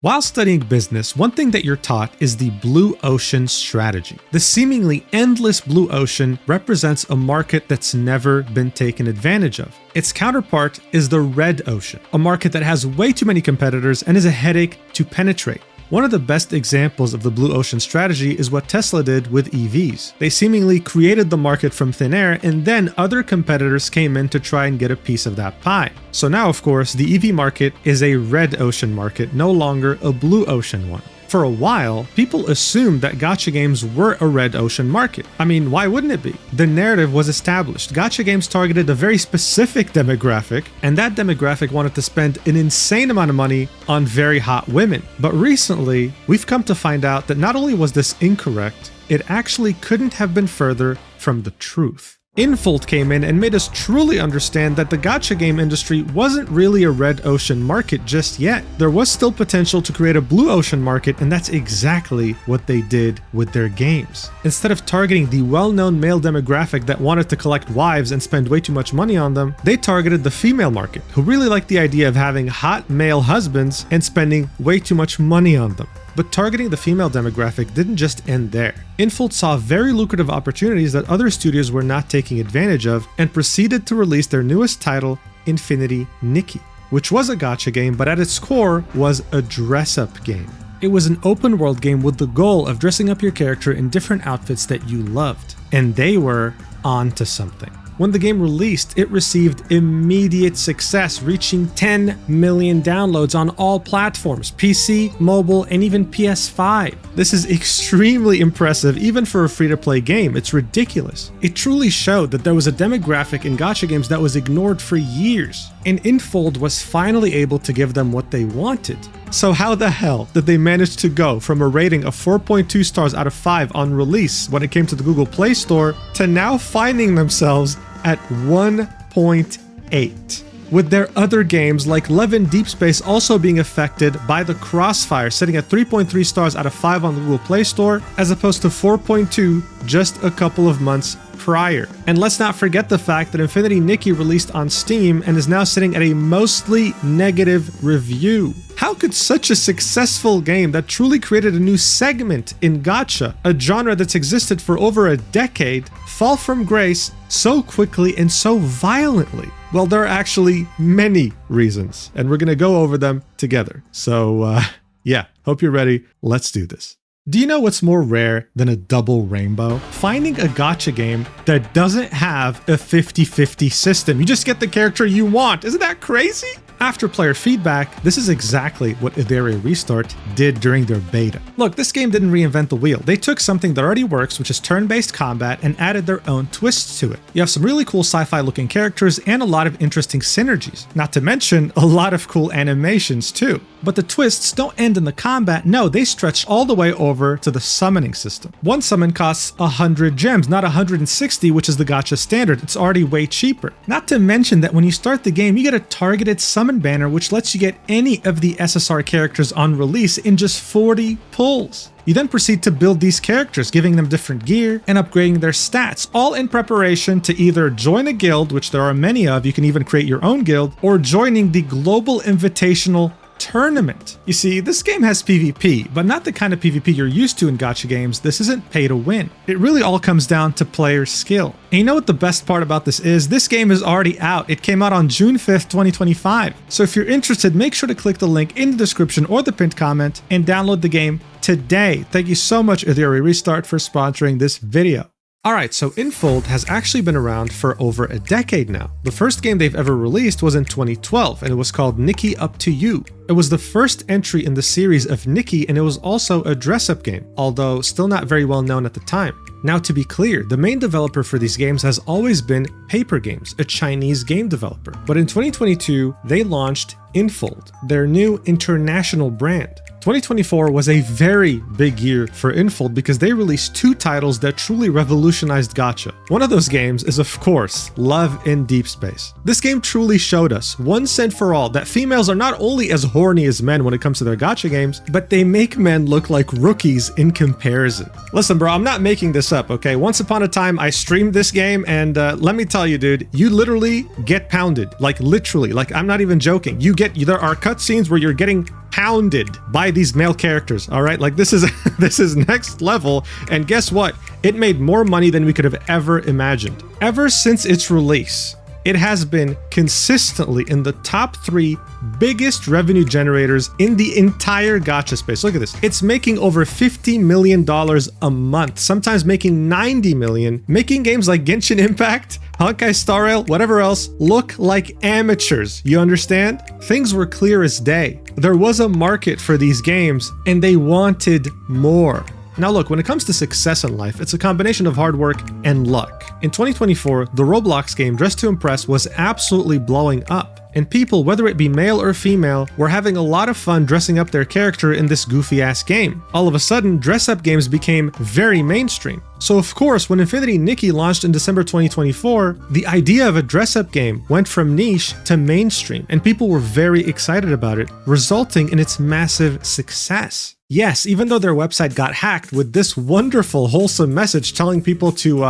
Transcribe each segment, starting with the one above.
While studying business, one thing that you're taught is the blue ocean strategy. The seemingly endless blue ocean represents a market that's never been taken advantage of. Its counterpart is the red ocean, a market that has way too many competitors and is a headache to penetrate. One of the best examples of the blue ocean strategy is what Tesla did with EVs. They seemingly created the market from thin air, and then other competitors came in to try and get a piece of that pie. So now, of course, the EV market is a red ocean market, no longer a blue ocean one. For a while, people assumed that gacha games were a red ocean market. I mean, why wouldn't it be? The narrative was established. Gacha games targeted a very specific demographic, and that demographic wanted to spend an insane amount of money on very hot women. But recently, we've come to find out that not only was this incorrect, it actually couldn't have been further from the truth. Infold came in and made us truly understand that the gacha game industry wasn't really a red ocean market just yet. There was still potential to create a blue ocean market, and that's exactly what they did with their games. Instead of targeting the well-known male demographic that wanted to collect wives and spend way too much money on them, they targeted the female market, who really liked the idea of having hot male husbands and spending way too much money on them. But targeting the female demographic didn't just end there. Infold saw very lucrative opportunities that other studios were not taking advantage of and proceeded to release their newest title, Infinity Nikki, which was a gacha game, but at its core was a dress-up game. It was an open-world game with the goal of dressing up your character in different outfits that you loved, and they were onto something. When the game released, it received immediate success, reaching 10 million downloads on all platforms, PC, mobile, and even PS5. This is extremely impressive even for a free-to-play game. It's ridiculous. It truly showed that there was a demographic in gacha games that was ignored for years, and Infold was finally able to give them what they wanted. So how the hell did they manage to go from a rating of 4.2 stars out of 5 on release when it came to the Google Play Store to now finding themselves at 1.8? With their other games like Love in Deep Space also being affected by the crossfire, sitting at 3.3 stars out of 5 on the Google Play Store, as opposed to 4.2 just a couple of months prior. And let's not forget the fact that Infinity Nikki released on Steam and is now sitting at a mostly negative review. How could such a successful game that truly created a new segment in gacha, a genre that's existed for over a decade, fall from grace so quickly and so violently? Well, there are actually many reasons, and we're going to go over them together. So, yeah, hope you're ready. Let's do this. Do you know what's more rare than a double rainbow? Finding a gacha game that doesn't have a 50-50 system. You just get the character you want. Isn't that crazy? After player feedback, this is exactly what Idere Restart did during their beta. Look, this game didn't reinvent the wheel. They took something that already works, which is turn-based combat, and added their own twists to it. You have some really cool sci-fi looking characters and a lot of interesting synergies. Not to mention, a lot of cool animations too. But the twists don't end in the combat. No, they stretch all the way over to the summoning system. One summon costs 100 gems, not 160, which is the gacha standard. It's already way cheaper. Not to mention that when you start the game, you get a targeted summon banner, which lets you get any of the SSR characters on release in just 40 pulls. You then proceed to build these characters, giving them different gear and upgrading their stats, all in preparation to either join a guild, which there are many of, you can even create your own guild, or joining the Global Invitational Tournament. You see, this game has PvP, but not the kind of PvP you're used to in gacha games. This isn't pay to win. It really all comes down to player skill. And you know what the best part about this is? This game is already out. It came out on June 5th, 2025. So if you're interested, make sure to click the link in the description or the pinned comment and download the game today. Thank you so much, Idere Restart, for sponsoring this video. Alright, so Infold has actually been around for over a decade now. The first game they've ever released was in 2012, and it was called Nikki Up to You. It was the first entry in the series of Nikki, and it was also a dress-up game, although still not very well known at the time. Now, to be clear, the main developer for these games has always been Paper Games, a Chinese game developer. But in 2022, they launched Infold, their new international brand. 2024 was a very big year for Infold because they released 2 titles that truly revolutionized gacha. One of those games is, of course, Love in Deep Space. This game truly showed us, once and for all, that females are not only as horny as men when it comes to their gacha games, but they make men look like rookies in comparison. Listen, bro, I'm not making this up, okay? Once upon a time, I streamed this game, and let me tell you, dude, you literally get pounded. Like, literally. Like, I'm not even joking. There are cutscenes where you're getting pounded by these male characters. All right, like this is this is next level. And guess what? It made more money than we could have ever imagined. Ever since its release, it has been consistently in the top 3 biggest revenue generators in the entire gacha space. Look at this. It's making over $50 million a month, sometimes making $90 million, making games like Genshin Impact, Honkai Star Rail, whatever else, look like amateurs. You understand? Things were clear as day. There was a market for these games, and they wanted more. Now look, when it comes to success in life, it's a combination of hard work and luck. In 2024, the Roblox game Dress to Impress was absolutely blowing up. And people, whether it be male or female, were having a lot of fun dressing up their character in this goofy-ass game. All of a sudden, dress-up games became very mainstream. So of course, when Infinity Nikki launched in December 2024, the idea of a dress-up game went from niche to mainstream, and people were very excited about it, resulting in its massive success. Yes, even though their website got hacked with this wonderful, wholesome message telling people to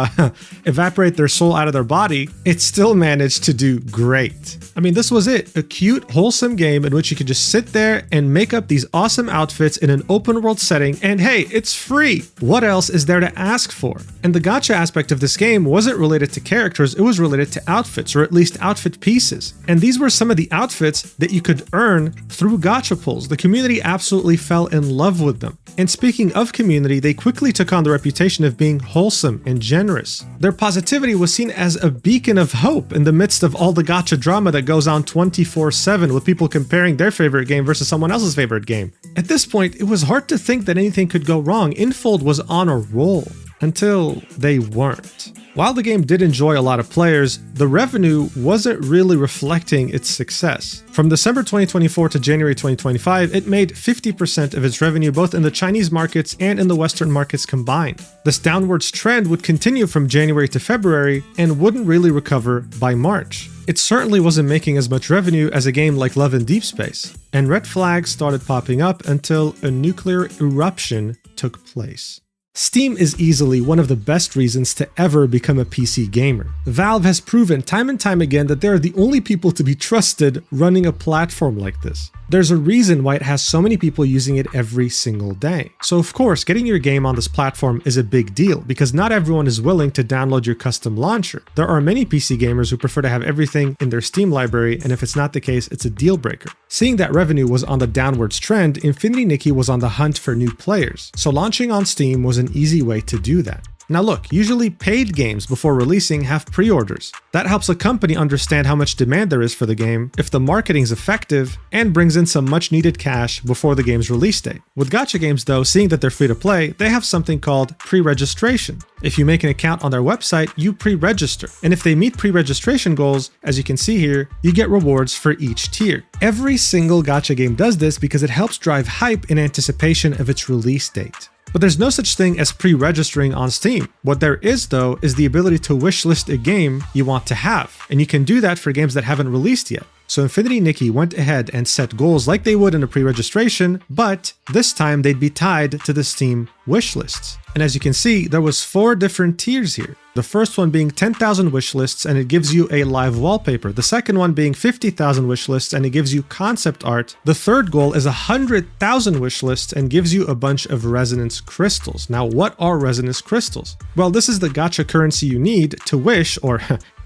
evaporate their soul out of their body, it still managed to do great. I mean, this was it, a cute, wholesome game in which you could just sit there and make up these awesome outfits in an open world setting, and hey, it's free! What else is there to ask for? And the gacha aspect of this game wasn't related to characters, it was related to outfits, or at least outfit pieces. And these were some of the outfits that you could earn through gacha pulls. The community absolutely fell in love with them. And speaking of community, they quickly took on the reputation of being wholesome and generous. Their positivity was seen as a beacon of hope in the midst of all the gacha drama that goes on 24/7 with people comparing their favorite game versus someone else's favorite game. At this point, it was hard to think that anything could go wrong. Infold was on a roll until they weren't. While the game did enjoy a lot of players, the revenue wasn't really reflecting its success. From December 2024 to January 2025, it made 50% of its revenue both in the Chinese markets and in the Western markets combined. This downwards trend would continue from January to February and wouldn't really recover by March. It certainly wasn't making as much revenue as a game like Love in Deep Space, and red flags started popping up until a nuclear eruption took place. Steam is easily one of the best reasons to ever become a PC gamer. Valve has proven time and time again that they are the only people to be trusted running a platform like this. There's a reason why it has so many people using it every single day. So of course, getting your game on this platform is a big deal because not everyone is willing to download your custom launcher. There are many PC gamers who prefer to have everything in their Steam library, and if it's not the case, it's a deal breaker. Seeing that revenue was on the downwards trend, Infinity Nikki was on the hunt for new players. So launching on Steam was an easy way to do that. Now look, usually paid games before releasing have pre-orders. That helps a company understand how much demand there is for the game, if the marketing is effective, and brings in some much needed cash before the game's release date. With gacha games though, seeing that they're free to play, they have something called pre-registration. If you make an account on their website, you pre-register. And if they meet pre-registration goals, as you can see here, you get rewards for each tier. Every single gacha game does this because it helps drive hype in anticipation of its release date. But there's no such thing as pre-registering on Steam. What there is though is the ability to wishlist a game you want to have, and you can do that for games that haven't released yet. So Infinity Nikki went ahead and set goals like they would in a pre-registration, but this time they'd be tied to the Steam wishlists. And as you can see, there was 4 different tiers here. The first one being 10,000 wishlists and it gives you a live wallpaper. The second one being 50,000 wishlists and it gives you concept art. The third goal is 100,000 wishlists and gives you a bunch of resonance crystals. Now, what are resonance crystals? Well, this is the gacha currency you need to wish, or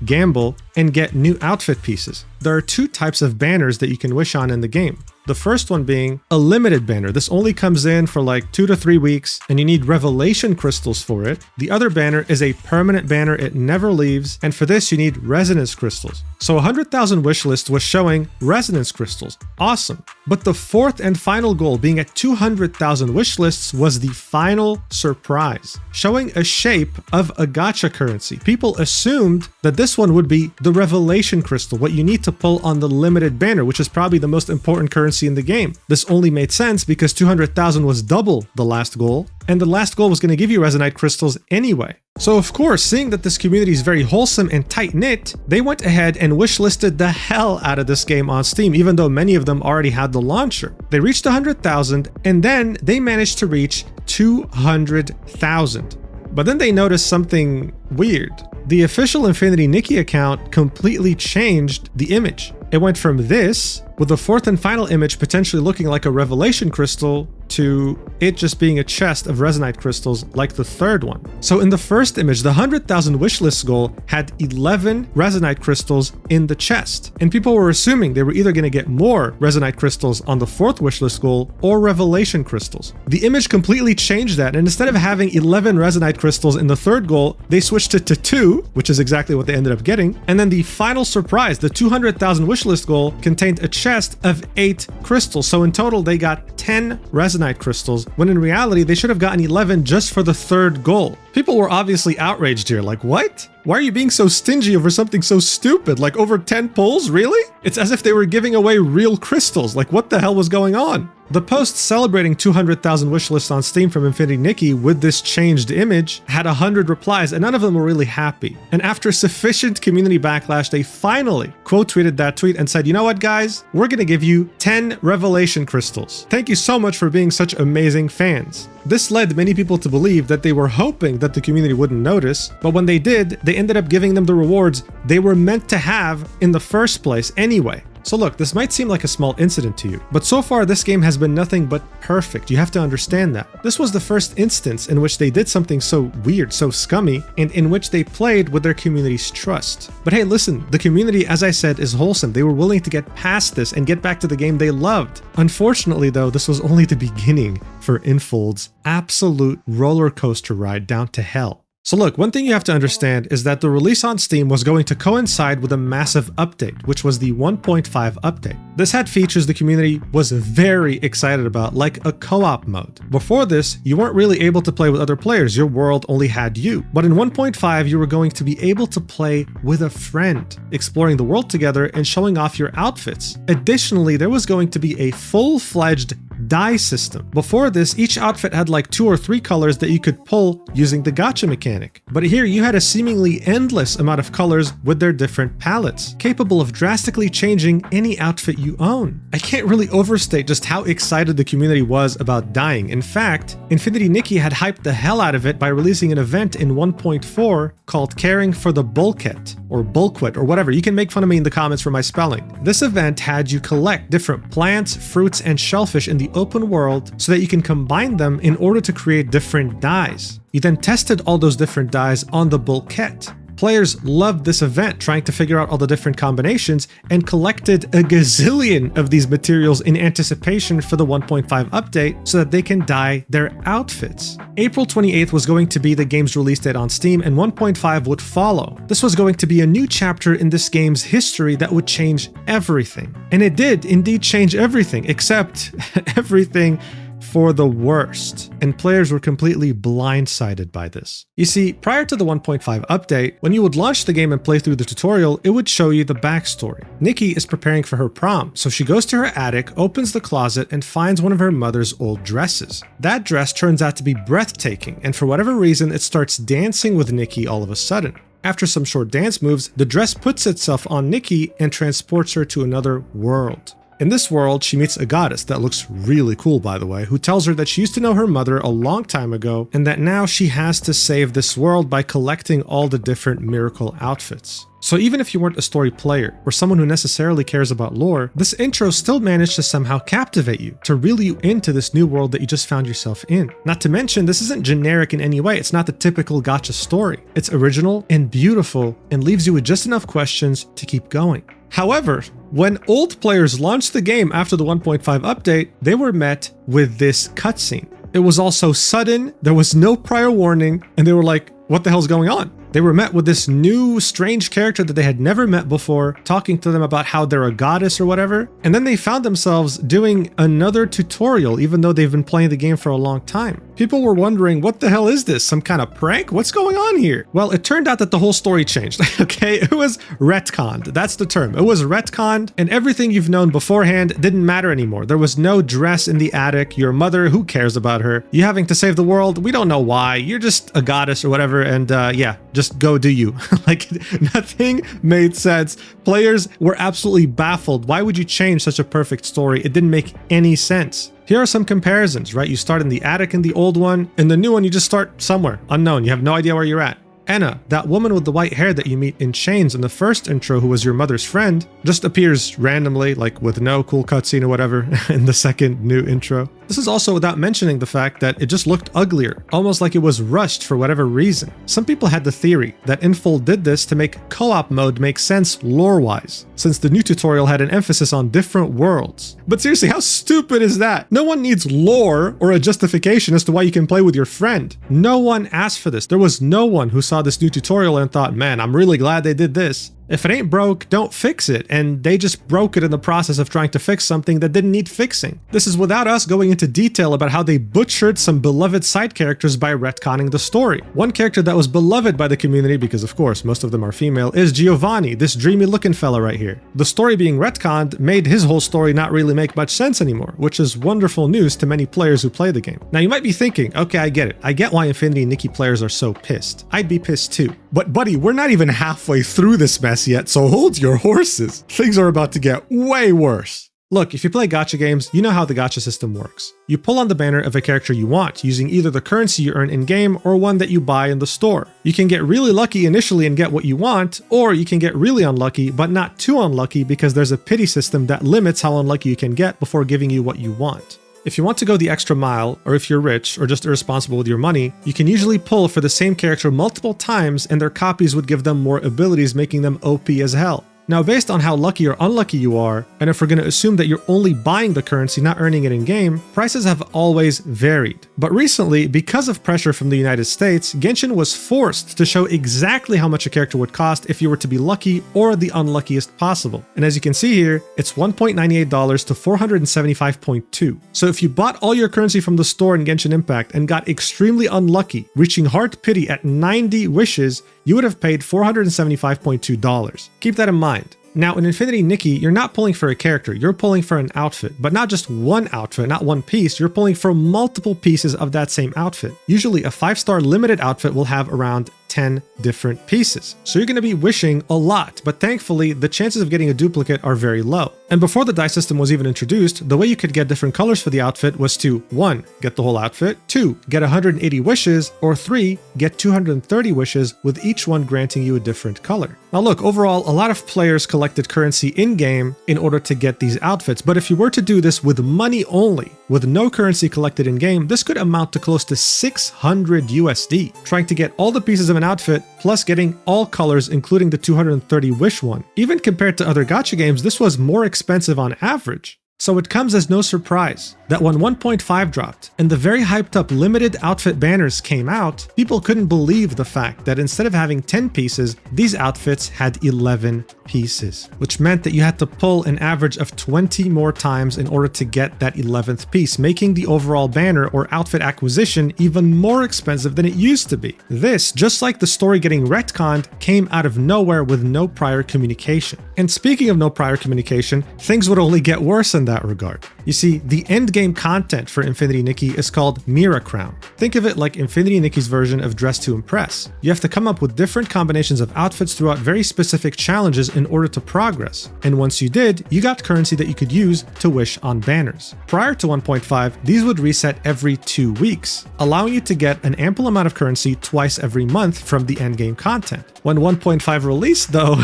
gamble, and get new outfit pieces. There are 2 types of banners that you can wish on in the game. The first one being a limited banner. This only comes in for like 2 to 3 weeks and you need revelation crystals for it. The other banner is a permanent banner, it never leaves, and for this you need resonance crystals. So 100,000 wishlist was showing resonance crystals. Awesome. But the fourth and final goal, being at 200,000 wishlists, was the final surprise, showing a shape of a gacha currency. People assumed that this one would be the revelation crystal, what you need to pull on the limited banner, which is probably the most important currency in the game. This only made sense because 200,000 was double the last goal, and the last goal was going to give you resonite crystals anyway. So of course, seeing that this community is very wholesome and tight-knit, they went ahead and wishlisted the hell out of this game on Steam, even though many of them already had the launcher. They reached 100,000 and then they managed to reach 200,000. But then they noticed something weird. The official Infinity Nikki account completely changed the image. It went from this, with the fourth and final image potentially looking like a revelation crystal, to it just being a chest of resonite crystals like the third one. So in the first image, the 100,000 wishlist goal had 11 resonite crystals in the chest. And people were assuming they were either going to get more resonite crystals on the fourth wishlist goal or revelation crystals. The image completely changed that, and instead of having 11 resonite crystals in the third goal, they switched it to 2, which is exactly what they ended up getting. And then the final surprise, the 200,000 wishlist goal, contained a chest of 8 crystals. So in total, they got 10 resonite crystals, when in reality, they should have gotten 11 just for the third goal. People were obviously outraged here, like, what? Why are you being so stingy over something so stupid? Like over 10 pulls, really? It's as if they were giving away real crystals. Like, what the hell was going on? The post celebrating 200,000 wishlists on Steam from Infinity Nikki with this changed image had 100 replies, and none of them were really happy. And after sufficient community backlash, they finally quote tweeted that tweet and said, you know what, guys? We're gonna give you 10 revelation crystals. Thank you so much for being such amazing fans. This led many people to believe that they were hoping that the community wouldn't notice, but when they did, they ended up giving them the rewards they were meant to have in the first place anyway. So look, this might seem like a small incident to you, but so far this game has been nothing but perfect. You have to understand that. This was the first instance in which they did something so weird, so scummy, and in which they played with their community's trust. But hey, listen, the community, as I said, is wholesome. They were willing to get past this and get back to the game they loved. Unfortunately though, this was only the beginning for Infold's absolute roller coaster ride down to hell. So look, one thing you have to understand is that the release on Steam was going to coincide with a massive update, which was the 1.5 update. This had features the community was very excited about, like a co-op mode. Before this, you weren't really able to play with other players, your world only had you. But in 1.5, you were going to be able to play with a friend, exploring the world together and showing off your outfits. Additionally, there was going to be a full-fledged dye system. Before this, each outfit had like 2 or 3 colors that you could pull using the gacha mechanic. But here you had a seemingly endless amount of colors with their different palettes, capable of drastically changing any outfit you own. I can't really overstate just how excited the community was about dyeing. In fact, Infinity Nikki had hyped the hell out of it by releasing an event in 1.4 called Caring for the Bulkhead, or Bulkwit, or whatever. You can make fun of me in the comments for my spelling. This event had you collect different plants, fruits, and shellfish in the open world so that you can combine them in order to create different dyes. You then tested all those different dyes on the Bulkhead. Players loved this event, trying to figure out all the different combinations, and collected a gazillion of these materials in anticipation for the 1.5 update so that they can dye their outfits. April 28th was going to be the game's release date on Steam, and 1.5 would follow. This was going to be a new chapter in this game's history that would change everything. And it did indeed change everything, except everything for the worst, and players were completely blindsided by this. You see, prior to the 1.5 update, when you would launch the game and play through the tutorial, it would show you the backstory. Nikki is preparing for her prom, so she goes to her attic, opens the closet, and finds one of her mother's old dresses. That dress turns out to be breathtaking, and for whatever reason, it starts dancing with Nikki all of a sudden. After some short dance moves, the dress puts itself on Nikki and transports her to another world. In this world, she meets a goddess that looks really cool, by the way, who tells her that she used to know her mother a long time ago and that now she has to save this world by collecting all the different miracle outfits. So even if you weren't a story player or someone who necessarily cares about lore, this intro still managed to somehow captivate you, to reel you into this new world that you just found yourself in. Not to mention, this isn't generic in any way. It's not the typical gacha story. It's original and beautiful and leaves you with just enough questions to keep going. However, when old players launched the game after the 1.5 update, they were met with this cutscene. It was all so sudden, there was no prior warning, and they were like, what the hell's going on? They were met with this new strange character that they had never met before, talking to them about how they're a goddess or whatever, and then they found themselves doing another tutorial even though they've been playing the game for a long time. People were wondering, what the hell is this? Some kind of prank? What's going on here? Well, it turned out that the whole story changed, okay? It was retconned. That's the term. It was retconned, and everything you've known beforehand didn't matter anymore. There was no dress in the attic, your mother, who cares about her? You having to save the world? We don't know why. You're just a goddess or whatever, and yeah, just go do you. Like, nothing made sense. Players were absolutely baffled. Why would you change such a perfect story? It didn't make any sense. Here are some comparisons, right? You start in the attic in the old one. In the new one, you just start somewhere unknown. You have no idea where you're at. Enna, that woman with the white hair that you meet in Chains in the first intro who was your mother's friend, just appears randomly, like with no cool cutscene or whatever, in the second new intro. This is also without mentioning the fact that it just looked uglier, almost like it was rushed for whatever reason. Some people had the theory that Infold did this to make co-op mode make sense lore-wise, since the new tutorial had an emphasis on different worlds. But seriously, how stupid is that? No one needs lore or a justification as to why you can play with your friend. No one asked for this. There was no one who saw this new tutorial and thought, man, I'm really glad they did this. If it ain't broke, don't fix it, and they just broke it in the process of trying to fix something that didn't need fixing. This is without us going into detail about how they butchered some beloved side characters by retconning the story. One character that was beloved by the community, because of course most of them are female, is Giovanni, this dreamy looking fella right here. The story being retconned made his whole story not really make much sense anymore, which is wonderful news to many players who play the game. Now you might be thinking, okay, I get it. I get why Infinity Nikki players are so pissed. I'd be pissed too. But buddy, we're not even halfway through this mess yet, so hold your horses. Things are about to get way worse. Look, if you play gacha games, you know how the gacha system works. You pull on the banner of a character you want, using either the currency you earn in-game or one that you buy in the store. You can get really lucky initially and get what you want, or you can get really unlucky, but not too unlucky because there's a pity system that limits how unlucky you can get before giving you what you want. If you want to go the extra mile, or if you're rich or just irresponsible with your money, you can usually pull for the same character multiple times and their copies would give them more abilities, making them OP as hell. Now, based on how lucky or unlucky you are, and if we're going to assume that you're only buying the currency, not earning it in-game, prices have always varied. But recently, because of pressure from the United States, Genshin was forced to show exactly how much a character would cost if you were to be lucky or the unluckiest possible. And as you can see here, it's $1.98 to $475.2. So if you bought all your currency from the store in Genshin Impact and got extremely unlucky, reaching Heart Pity at 90 wishes, you would have paid $475.2. Keep that in mind. Now, in Infinity Nikki, you're not pulling for a character, you're pulling for an outfit, but not just one outfit, not one piece, you're pulling for multiple pieces of that same outfit. Usually a 5-star limited outfit will have around 10 different pieces. So you're going to be wishing a lot, but thankfully the chances of getting a duplicate are very low. And before the dice system was even introduced, the way you could get different colors for the outfit was to 1. Get the whole outfit, 2. Get 180 wishes, or 3. Get 230 wishes, with each one granting you a different color. Now look, overall, a lot of players collected currency in-game in order to get these outfits, but if you were to do this with money only, with no currency collected in-game, this could amount to close to 600 USD, trying to get all the pieces of an outfit, plus getting all colors, including the 230 wish one. Even compared to other gacha games, this was more expensive on average. So it comes as no surprise that when 1.5 dropped and the very hyped up limited outfit banners came out, people couldn't believe the fact that instead of having 10 pieces, these outfits had 11 pieces, which meant that you had to pull an average of 20 more times in order to get that 11th piece, making the overall banner or outfit acquisition even more expensive than it used to be. This, just like the story getting retconned, came out of nowhere with no prior communication. And speaking of no prior communication, things would only get worse in that regard. You see, the endgame content for Infinity Nikki is called Mira Crown. Think of it like Infinity Nikki's version of Dress to Impress. You have to come up with different combinations of outfits throughout very specific challenges in order to progress. And once you did, you got currency that you could use to wish on banners. Prior to 1.5, these would reset every 2 weeks, allowing you to get an ample amount of currency twice every month from the endgame content. When 1.5 released, though,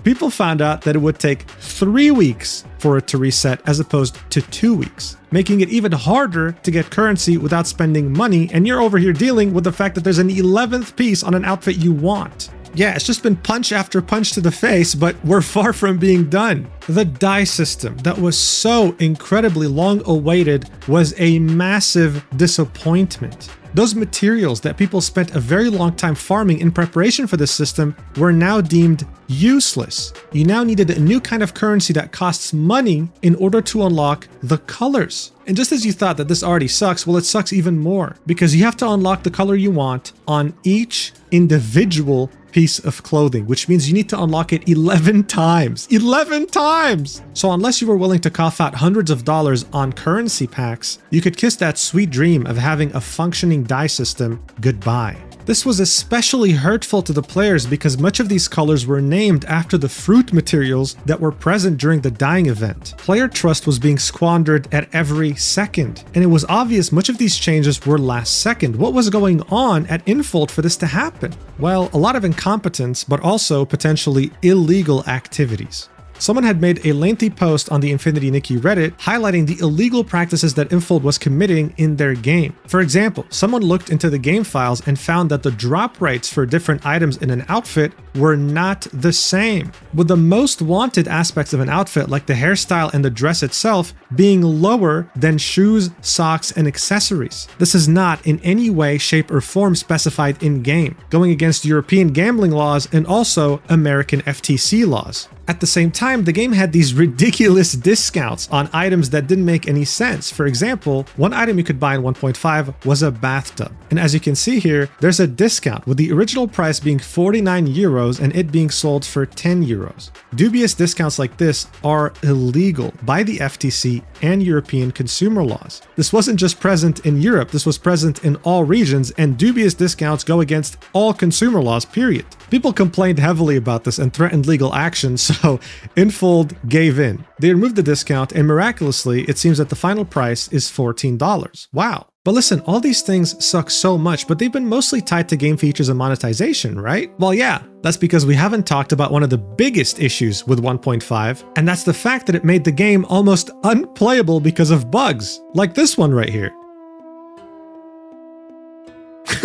people found out that it would take 3 weeks for it to reset as opposed to 2 weeks, making it even harder to get currency without spending money, and you're over here dealing with the fact that there's an 11th piece on an outfit you want. Yeah, it's just been punch after punch to the face, but we're far from being done. The die system that was so incredibly long awaited was a massive disappointment. Those materials that people spent a very long time farming in preparation for this system were now deemed useless. You now needed a new kind of currency that costs money in order to unlock the colors. And just as you thought that this already sucks, well, it sucks even more, because you have to unlock the color you want on each individual piece of clothing, which means you need to unlock it 11 times. 11 times! So unless you were willing to cough out hundreds of dollars on currency packs, you could kiss that sweet dream of having a functioning die system goodbye. This was especially hurtful to the players because much of these colors were named after the fruit materials that were present during the dyeing event. Player trust was being squandered at every second, and it was obvious much of these changes were last second. What was going on at Infold for this to happen? Well, a lot of incompetence, but also potentially illegal activities. Someone had made a lengthy post on the Infinity Nikki Reddit highlighting the illegal practices that Infold was committing in their game. For example, someone looked into the game files and found that the drop rates for different items in an outfit were not the same, with the most wanted aspects of an outfit like the hairstyle and the dress itself being lower than shoes, socks, and accessories. This is not in any way, shape, or form specified in-game, going against European gambling laws and also American FTC laws. At the same time, the game had these ridiculous discounts on items that didn't make any sense. For example, one item you could buy in 1.5 was a bathtub. And as you can see here, there's a discount with the original price being 49 euros and it being sold for 10 euros. Dubious discounts like this are illegal by the FTC and European consumer laws. This wasn't just present in Europe, this was present in all regions, and dubious discounts go against all consumer laws, period. People complained heavily about this and threatened legal action, so Infold gave in. They removed the discount, and miraculously, it seems that the final price is $14. Wow. But listen, all these things suck so much, but they've been mostly tied to game features and monetization, right? Well, yeah, that's because we haven't talked about one of the biggest issues with 1.5, and that's the fact that it made the game almost unplayable because of bugs, like this one right here.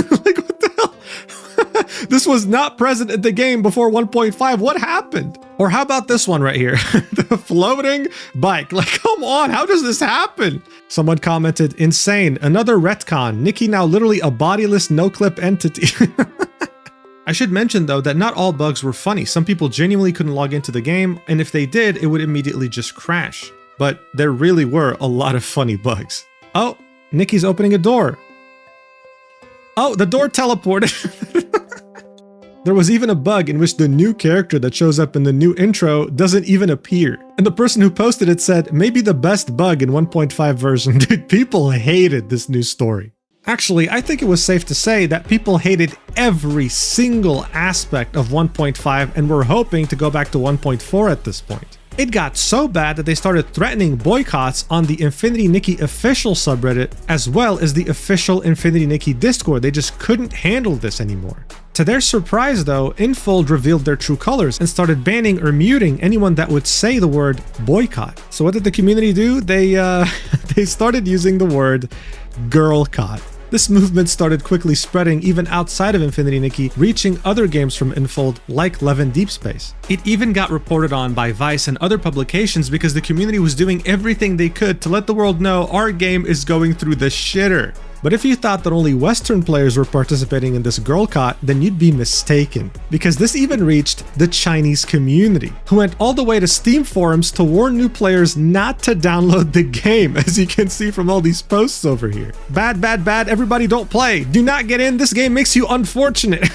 Like, what the hell? This was not present in the game before 1.5. What happened? Or how about this one right here? The floating bike. Like, come on, how does this happen? Someone commented, insane, another retcon. Nikki now literally a bodiless no-clip entity. I should mention though that not all bugs were funny. Some people genuinely couldn't log into the game, and if they did, it would immediately just crash. But there really were a lot of funny bugs. Oh, Nikki's opening a door. Oh, the door teleported. There was even a bug in which the new character that shows up in the new intro doesn't even appear. And the person who posted it said, maybe the best bug in 1.5 version. Dude, people hated this new story. Actually, I think it was safe to say that people hated every single aspect of 1.5 and were hoping to go back to 1.4 at this point. It got so bad that they started threatening boycotts on the Infinity Nikki official subreddit, as well as the official Infinity Nikki Discord. They just couldn't handle this anymore. To their surprise though, Infold revealed their true colors and started banning or muting anyone that would say the word boycott. So what did the community do? They started using the word Girlcott. This movement started quickly spreading even outside of Infinity Nikki, reaching other games from Infold like Levin Deep Space. It even got reported on by Vice and other publications because the community was doing everything they could to let the world know our game is going through the shitter. But if you thought that only Western players were participating in this Girlcott, then you'd be mistaken, because this even reached the Chinese community, who went all the way to Steam forums to warn new players not to download the game, as you can see from all these posts over here. Bad, bad, bad, everybody don't play. Do not get in, this game makes you unfortunate.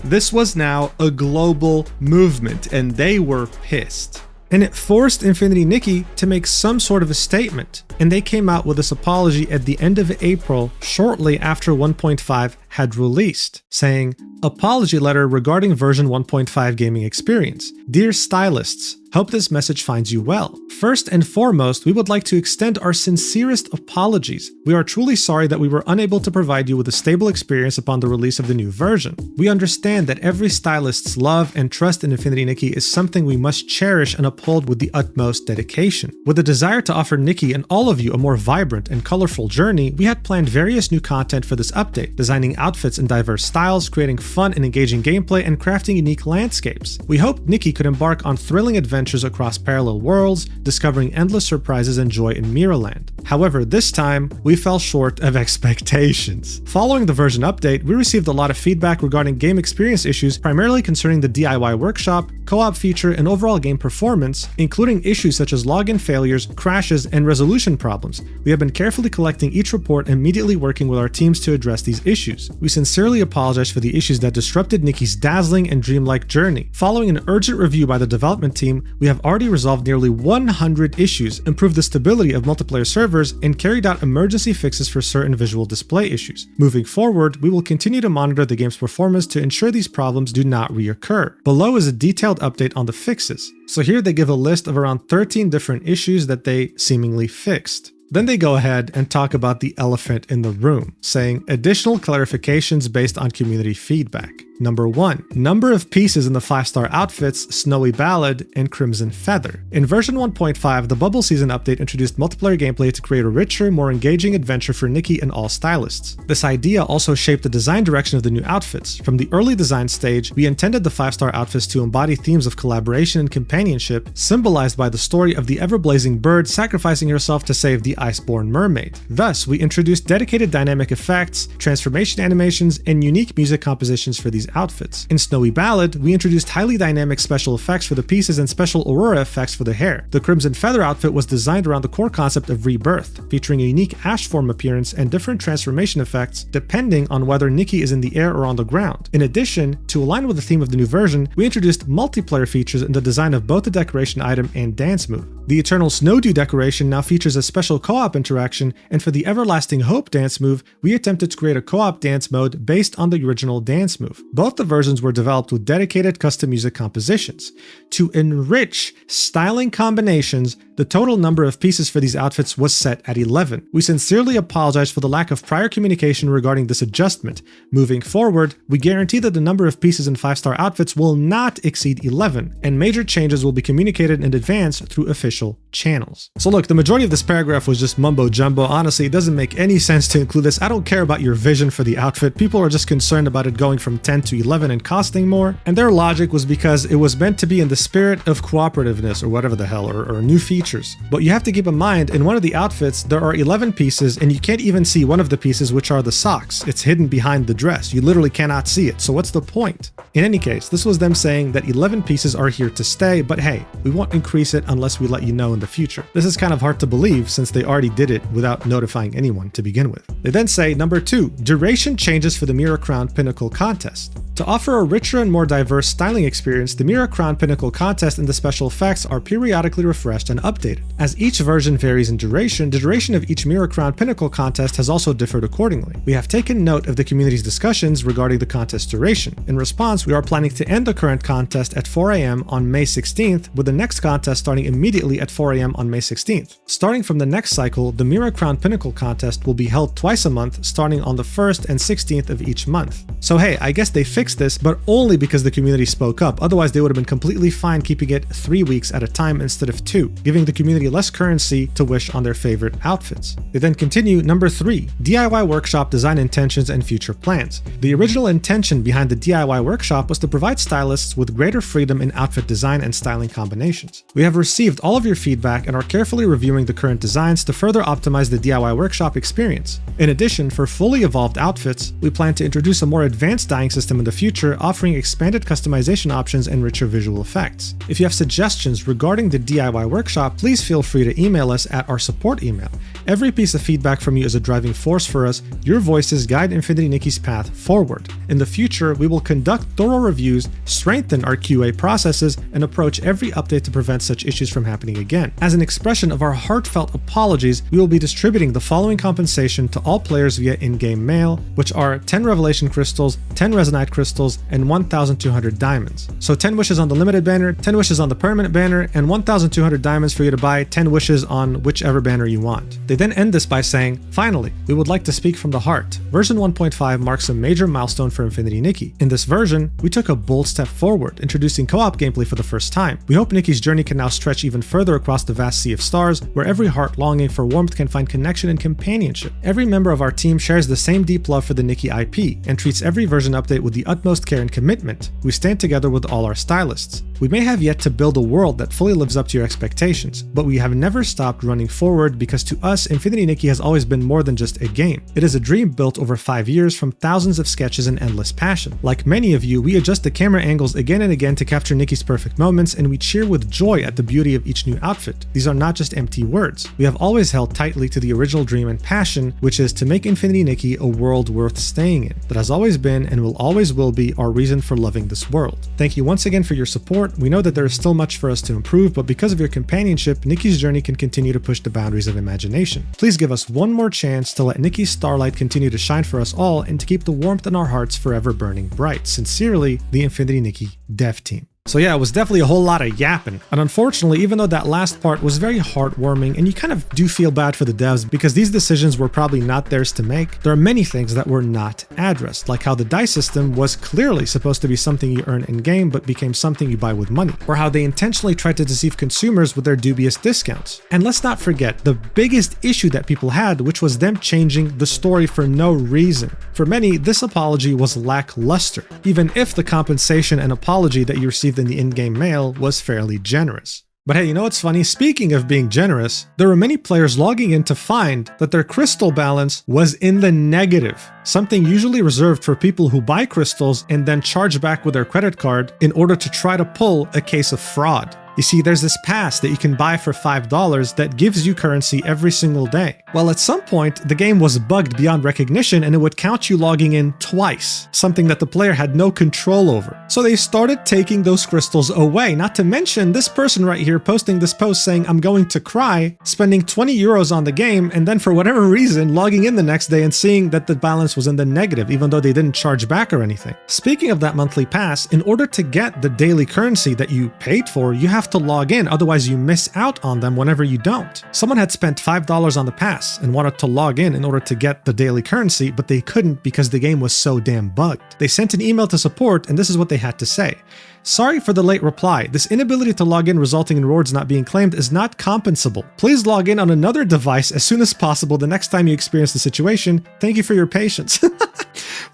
This was now a global movement, and they were pissed. And it forced Infinity Nikki to make some sort of a statement, and they came out with this apology at the end of April, shortly after 1.5 had released, saying, "Apology letter regarding version 1.5 gaming experience. Dear stylists, hope this message finds you well. First and foremost, we would like to extend our sincerest apologies. We are truly sorry that we were unable to provide you with a stable experience upon the release of the new version. We understand that every stylist's love and trust in Infinity Nikki is something we must cherish and uphold with the utmost dedication. With the desire to offer Nikki and all of you a more vibrant and colorful journey, we had planned various new content for this update, designing outfits in diverse styles, creating fun and engaging gameplay, and crafting unique landscapes. We hoped Nikki could embark on thrilling adventures across parallel worlds, discovering endless surprises and joy in Mirrorland. However, this time, we fell short of expectations. Following the version update, we received a lot of feedback regarding game experience issues, primarily concerning the DIY workshop, co-op feature, and overall game performance, including issues such as login failures, crashes, and resolution problems. We have been carefully collecting each report and immediately working with our teams to address these issues. issues. We sincerely apologize for the issues that disrupted Nikki's dazzling and dreamlike journey. Following an urgent review by the development team, we have already resolved nearly 100 issues, improved the stability of multiplayer servers, and carried out emergency fixes for certain visual display issues. Moving forward, we will continue to monitor the game's performance to ensure these problems do not reoccur. Below is a detailed update on the fixes. So here they give a list of around 13 different issues that they seemingly fixed. Then they go ahead and talk about the elephant in the room, saying additional clarifications based on community feedback. Number 1. Number of pieces in the 5-star outfits, Snowy Ballad, and Crimson Feather. In version 1.5, the Bubble Season update introduced multiplayer gameplay to create a richer, more engaging adventure for Nikki and all stylists. This idea also shaped the design direction of the new outfits. From the early design stage, we intended the 5-star outfits to embody themes of collaboration and companionship, symbolized by the story of the ever-blazing bird sacrificing herself to save the iceborne mermaid. Thus, we introduced dedicated dynamic effects, transformation animations, and unique music compositions for these outfits. In Snowy Ballad, we introduced highly dynamic special effects for the pieces and special aurora effects for the hair. The Crimson Feather outfit was designed around the core concept of rebirth, featuring a unique ash form appearance and different transformation effects depending on whether Nikki is in the air or on the ground. In addition, to align with the theme of the new version, we introduced multiplayer features in the design of both the decoration item and dance move. The Eternal Snowdew decoration now features a special co-op interaction, and for the Everlasting Hope dance move, we attempted to create a co-op dance mode based on the original dance move. Both the versions were developed with dedicated custom music compositions. To enrich styling combinations, the total number of pieces for these outfits was set at 11. We sincerely apologize for the lack of prior communication regarding this adjustment. Moving forward, we guarantee that the number of pieces in 5-star outfits will not exceed 11, and major changes will be communicated in advance through official channels. So look, the majority of this paragraph was just mumbo jumbo. Honestly, it doesn't make any sense to include this. I don't care about your vision for the outfit. People are just concerned about it going from 10 to 11 and costing more, and their logic was because it was meant to be in the spirit of cooperativeness or whatever the hell, or new features. But you have to keep in mind, in one of the outfits, there are 11 pieces, and you can't even see one of the pieces, which are the socks. It's hidden behind the dress. You literally cannot see it. So what's the point? In any case, this was them saying that 11 pieces are here to stay, but hey, we won't increase it unless we let you know in the future. This is kind of hard to believe since they already did it without notifying anyone to begin with. They then say, number 2, duration changes for the Mirror Crown Pinnacle contest. To offer a richer and more diverse styling experience, the Mirror Crown Pinnacle contest and the special effects are periodically refreshed and updated. As each version varies in duration, the duration of each Mirror Crown Pinnacle contest has also differed accordingly. We have taken note of the community's discussions regarding the contest duration. In response, we are planning to end the current contest at 4 AM on May 16th, with the next contest starting immediately at 4 AM on May 16th. Starting from the next cycle, the Mirror Crown Pinnacle contest will be held twice a month, starting on the 1st and 16th of each month. So hey, I guess they fixed this, but only because the community spoke up. Otherwise, they would have been completely fine keeping it 3 weeks at a time instead of 2, giving the community less currency to wish on their favorite outfits. They then continue, number 3, DIY Workshop design intentions and future plans. The original intention behind the DIY Workshop was to provide stylists with greater freedom in outfit design and styling combinations. We have received all of your feedback and are carefully reviewing the current designs to further optimize the DIY Workshop experience. In addition, for fully evolved outfits, we plan to introduce a more advanced dyeing system in the future, offering expanded customization options and richer visual effects. If you have suggestions regarding the DIY Workshop, please feel free to email us at our support email. Every piece of feedback from you is a driving force for us. Your voices guide Infinity Nikki's path forward. In the future, we will conduct thorough reviews, strengthen our QA processes, and approach every update to prevent such issues from happening again. As an expression of our heartfelt apologies, we will be distributing the following compensation to all players via in-game mail, which are 10 Revelation Crystals, 10 Resonite Crystals, and 1,200 diamonds. So 10 wishes on the limited banner, 10 wishes on the permanent banner, and 1,200 diamonds for you to buy 10 wishes on whichever banner you want. They then end this by saying, finally, we would like to speak from the heart. Version 1.5 marks a major milestone for Infinity Nikki. In this version, we took a bold step forward, introducing co-op gameplay for the first time. We hope Nikki's journey can now stretch even further across the vast sea of stars, where every heart longing for warmth can find connection and companionship. Every member of our team shares the same deep love for the Nikki IP, and treats every version update with the utmost care and commitment. We stand together with all our stylists. We may have yet to build a world that fully lives up to your expectations, but we have never stopped running forward because to us, Infinity Nikki has always been more than just a game. It is a dream built over 5 years from thousands of sketches and endless passion. Like many of you, we adjust the camera angles again and again to capture Nikki's perfect moments, and we cheer with joy at the beauty of each new outfit. These are not just empty words. We have always held tightly to the original dream and passion, which is to make Infinity Nikki a world worth staying in. That has always been and will always be our reason for loving this world. Thank you once again for your support. We know that there is still much for us to improve, but because of your companionship, Nikki's journey can continue to push the boundaries of imagination. Please give us one more chance to let Nikki's starlight continue to shine for us all and to keep the warmth in our hearts forever burning bright. Sincerely, the Infinity Nikki Dev Team. So yeah, it was definitely a whole lot of yapping. And unfortunately, even though that last part was very heartwarming, and you kind of do feel bad for the devs because these decisions were probably not theirs to make, there are many things that were not addressed, like how the dice system was clearly supposed to be something you earn in-game but became something you buy with money, or how they intentionally tried to deceive consumers with their dubious discounts. And let's not forget the biggest issue that people had, which was them changing the story for no reason. For many, this apology was lackluster, even if the compensation and apology that you received in the in-game mail was fairly generous. But hey, you know what's funny? Speaking of being generous, there were many players logging in to find that their crystal balance was in the negative, something usually reserved for people who buy crystals and then charge back with their credit card in order to try to pull a case of fraud. You see, there's this pass that you can buy for $5 that gives you currency every single day. Well, at some point, the game was bugged beyond recognition and it would count you logging in twice, something that the player had no control over. So they started taking those crystals away, not to mention this person right here posting this post saying, "I'm going to cry," spending 20 euros on the game, and then for whatever reason, logging in the next day and seeing that the balance was in the negative, even though they didn't charge back or anything. Speaking of that monthly pass, in order to get the daily currency that you paid for, you have to log in, otherwise you miss out on them whenever you don't. Someone had spent $5 on the pass and wanted to log in order to get the daily currency, but they couldn't because the game was so damn bugged. They sent an email to support, and this is what they had to say. "Sorry for the late reply. This inability to log in resulting in rewards not being claimed is not compensable. Please log in on another device as soon as possible the next time you experience the situation. Thank you for your patience."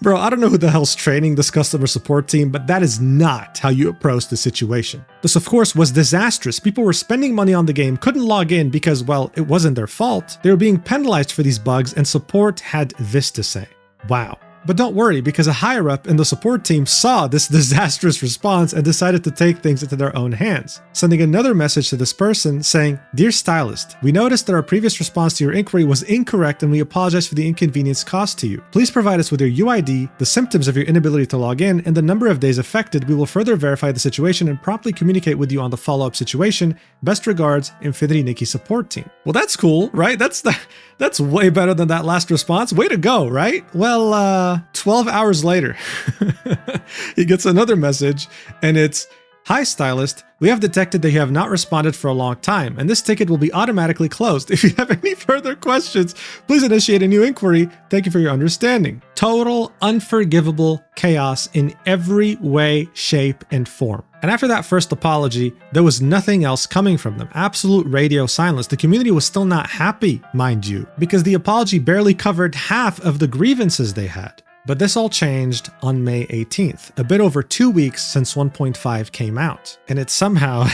Bro, I don't know who the hell's training this customer support team, but that is not how you approach the situation. This, of course, was disastrous. People were spending money on the game, couldn't log in because, well, it wasn't their fault. They were being penalized for these bugs, and support had this to say. Wow. But don't worry, because a higher up in the support team saw this disastrous response and decided to take things into their own hands, sending another message to this person saying, "Dear stylist, we noticed that our previous response to your inquiry was incorrect and we apologize for the inconvenience caused to you. Please provide us with your UID, the symptoms of your inability to log in, and the number of days affected. We will further verify the situation and promptly communicate with you on the follow-up situation. Best regards, Infinity Nikki support team." Well, that's cool, right? That's way better than that last response. Way to go, right? Well, 12 hours later, he gets another message, and it's, "Hi stylist, we have detected that you have not responded for a long time, and this ticket will be automatically closed. If you have any further questions, please initiate a new inquiry. Thank you for your understanding." Total unforgivable chaos in every way, shape, and form. And after that first apology, there was nothing else coming from them. Absolute radio silence. The community was still not happy, mind you, because the apology barely covered half of the grievances they had. But this all changed on May 18th, a bit over 2 weeks since 1.5 came out, and it somehow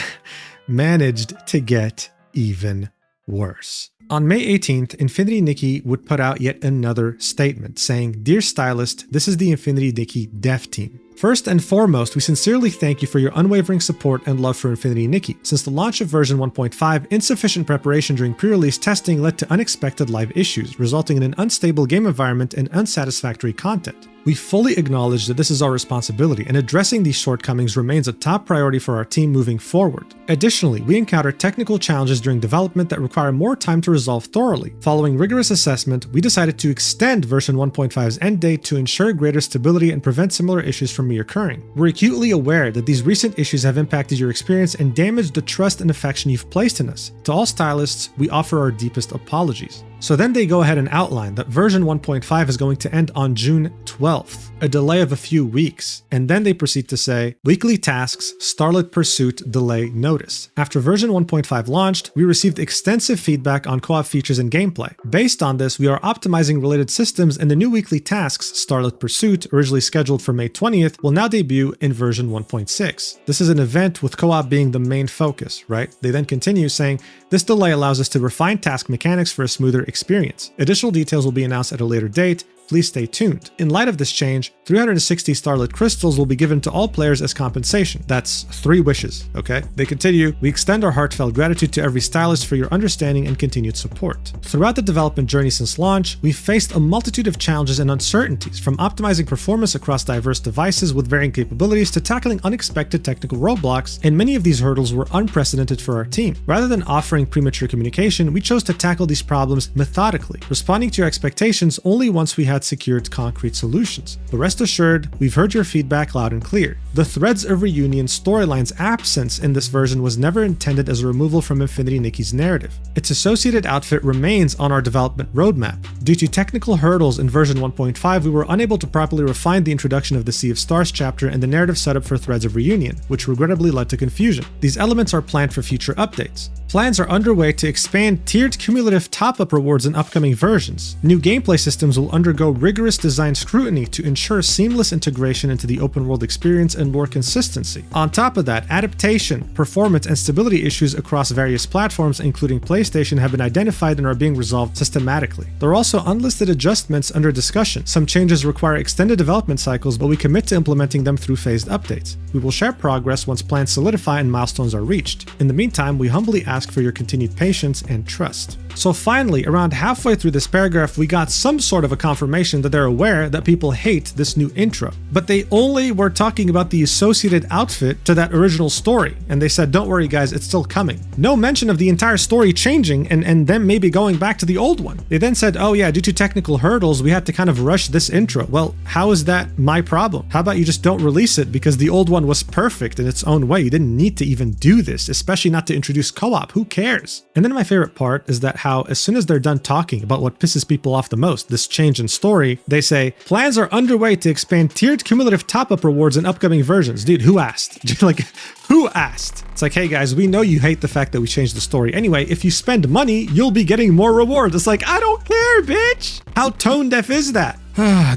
managed to get even worse. On May 18th, Infinity Nikki would put out yet another statement saying, "Dear stylist, this is the Infinity Nikki dev team. First and foremost, we sincerely thank you for your unwavering support and love for Infinity Nikki. Since the launch of version 1.5, insufficient preparation during pre-release testing led to unexpected live issues, resulting in an unstable game environment and unsatisfactory content. We fully acknowledge that this is our responsibility, and addressing these shortcomings remains a top priority for our team moving forward. Additionally, we encountered technical challenges during development that require more time to resolve thoroughly. Following rigorous assessment, we decided to extend version 1.5's end date to ensure greater stability and prevent similar issues from reoccurring. We're acutely aware that these recent issues have impacted your experience and damaged the trust and affection you've placed in us. To all stylists, we offer our deepest apologies." So then they go ahead and outline that version 1.5 is going to end on June 12th, a delay of a few weeks. And then they proceed to say, weekly tasks, Starlit Pursuit delay notice. After version 1.5 launched, we received extensive feedback on co-op features and gameplay. Based on this, we are optimizing related systems, and the new weekly tasks, Starlit Pursuit, originally scheduled for May 20th, will now debut in version 1.6. This is an event with co-op being the main focus, right? They then continue saying, this delay allows us to refine task mechanics for a smoother experience. Additional details will be announced at a later date. Please stay tuned. In light of this change, 360 Starlit Crystals will be given to all players as compensation. That's 3 wishes, okay? They continue, we extend our heartfelt gratitude to every stylist for your understanding and continued support. Throughout the development journey since launch, we've faced a multitude of challenges and uncertainties, from optimizing performance across diverse devices with varying capabilities to tackling unexpected technical roadblocks, and many of these hurdles were unprecedented for our team. Rather than offering premature communication, we chose to tackle these problems methodically, responding to your expectations only once we had secured concrete solutions. But rest assured, we've heard your feedback loud and clear. The Threads of Reunion storyline's absence in this version was never intended as a removal from Infinity Nikki's narrative. Its associated outfit remains on our development roadmap. Due to technical hurdles in version 1.5, we were unable to properly refine the introduction of the Sea of Stars chapter and the narrative setup for Threads of Reunion, which regrettably led to confusion. These elements are planned for future updates. Plans are underway to expand tiered cumulative top-up rewards in upcoming versions. New gameplay systems will undergo rigorous design scrutiny to ensure seamless integration into the open-world experience and lore consistency. On top of that, adaptation, performance, and stability issues across various platforms, including PlayStation, have been identified and are being resolved systematically. There are also unlisted adjustments under discussion. Some changes require extended development cycles, but we commit to implementing them through phased updates. We will share progress once plans solidify and milestones are reached. In the meantime, we humbly ask for your continued patience and trust. So finally, around halfway through this paragraph, we got some sort of a confirmation that they're aware that people hate this new intro. But they only were talking about the associated outfit to that original story. And they said, don't worry guys, it's still coming. No mention of the entire story changing and them maybe going back to the old one. They then said, oh yeah, due to technical hurdles, we had to kind of rush this intro. Well, how is that my problem? How about you just don't release it because the old one was perfect in its own way? You didn't need to even do this, especially not to introduce co-op. Who cares? And then my favorite part is that how as soon as they're done talking about what pisses people off the most, this change in story, they say, plans are underway to expand tiered cumulative top-up rewards in upcoming versions. Dude, who asked? Like, who asked? It's like, hey guys, we know you hate the fact that we changed the story. Anyway, if you spend money, you'll be getting more rewards. It's like, I don't care, bitch! How tone deaf is that?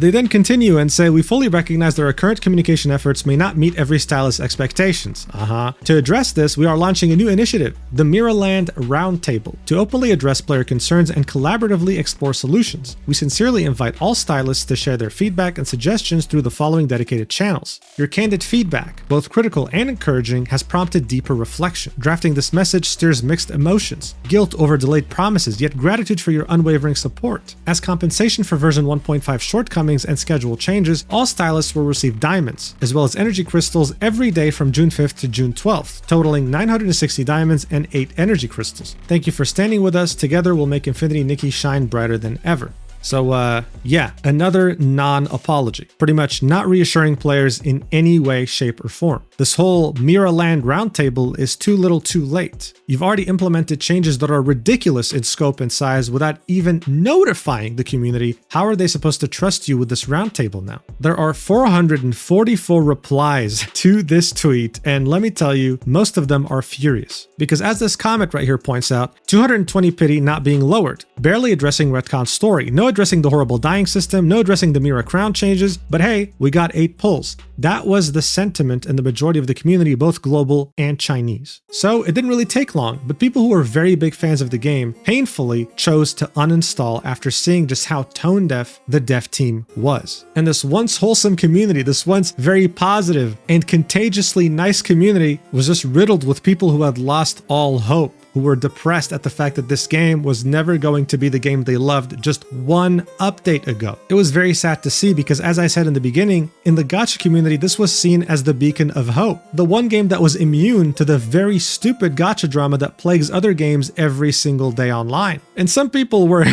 They then continue and say, we fully recognize that our current communication efforts may not meet every stylist's expectations. To address this, we are launching a new initiative, the Mirrorland Roundtable, to openly address player concerns and collaboratively explore solutions. We sincerely invite all stylists to share their feedback and suggestions through the following dedicated channels. Your candid feedback, both critical and encouraging, has prompted deeper reflection. Drafting this message stirs mixed emotions, guilt over delayed promises, yet gratitude for your unwavering support. As compensation for version 1.5 shortcomings and schedule changes, all stylists will receive diamonds, as well as energy crystals every day from June 5th to June 12th, totaling 960 diamonds and 8 energy crystals. Thank you for standing with us. Together we'll make Infinity Nikki shine brighter than ever. So yeah, another non-apology. Pretty much not reassuring players in any way, shape, or form. This whole Mirrorland Roundtable is too little too late. You've already implemented changes that are ridiculous in scope and size without even notifying the community. How are they supposed to trust you with this roundtable now? There are 444 replies to this tweet, and let me tell you, most of them are furious. Because as this comment right here points out, 220 pity not being lowered, barely addressing Retcon's story, no addressing the horrible dying system, no addressing the Mirror crown changes, but hey, we got 8 pulls. That was the sentiment in the majority of the community, both global and Chinese. So it didn't really take long, but people who were very big fans of the game painfully chose to uninstall after seeing just how tone deaf the dev team was. And this once wholesome community, this once very positive and contagiously nice community, was just riddled with people who had lost all hope, who were depressed at the fact that this game was never going to be the game they loved just one update ago. It was very sad to see because, as I said in the beginning, in the gacha community, this was seen as the beacon of hope. The one game that was immune to the very stupid gacha drama that plagues other games every single day online. And some people were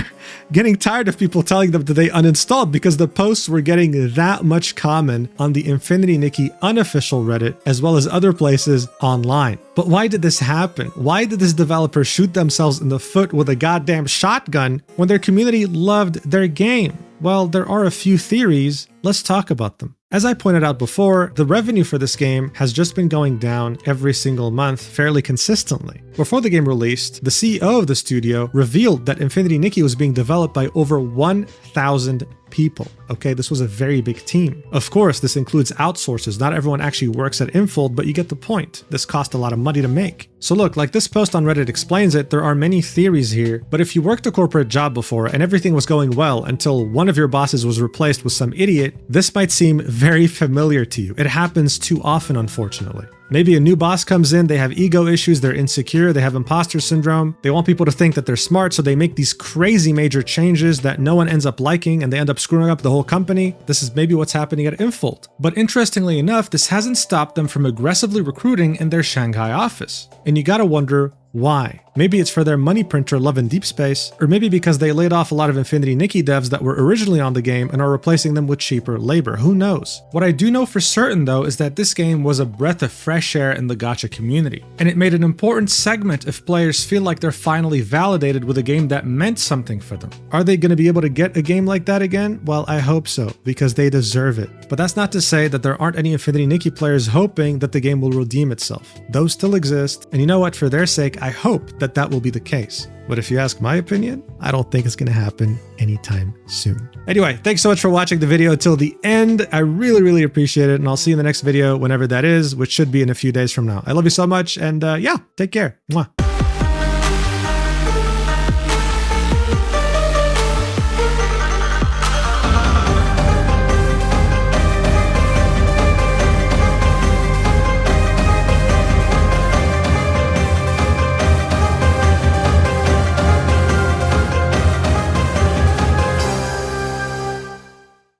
getting tired of people telling them that they uninstalled because the posts were getting that much common on the Infinity Nikki unofficial Reddit as well as other places online. But why did this happen? Why did this develop developers shoot themselves in the foot with a goddamn shotgun when their community loved their game? Well, there are a few theories. Let's talk about them. As I pointed out before, the revenue for this game has just been going down every single month fairly consistently. Before the game released, the CEO of the studio revealed that Infinity Nikki was being developed by over 1,000 people. Okay, this was a very big team. Of course, this includes outsourcers. Not everyone actually works at Infold, but you get the point. This cost a lot of money to make. So look, like this post on Reddit explains it, there are many theories here, but if you worked a corporate job before and everything was going well until one of your bosses was replaced with some idiot, this might seem very familiar to you. It happens too often, unfortunately. Maybe a new boss comes in, they have ego issues, they're insecure, they have imposter syndrome, they want people to think that they're smart, so they make these crazy major changes that no one ends up liking and they end up screwing up the whole company. This is maybe what's happening at Infold. But interestingly enough, this hasn't stopped them from aggressively recruiting in their Shanghai office. And you gotta wonder, why? Maybe it's for their money printer Love and Deep Space, or maybe because they laid off a lot of Infinity Nikki devs that were originally on the game and are replacing them with cheaper labor. Who knows? What I do know for certain though is that this game was a breath of fresh air in the gacha community, and it made an important segment if players feel like they're finally validated with a game that meant something for them. Are they going to be able to get a game like that again? Well, I hope so, because they deserve it. But that's not to say that there aren't any Infinity Nikki players hoping that the game will redeem itself. Those still exist, and you know what? For their sake, I hope that that will be the case. But if you ask my opinion, I don't think it's going to happen anytime soon. Anyway, thanks so much for watching the video till the end. I really appreciate it, and I'll see you in the next video whenever that is, which should be in a few days from now. I love you so much, and yeah, take care. Mwah.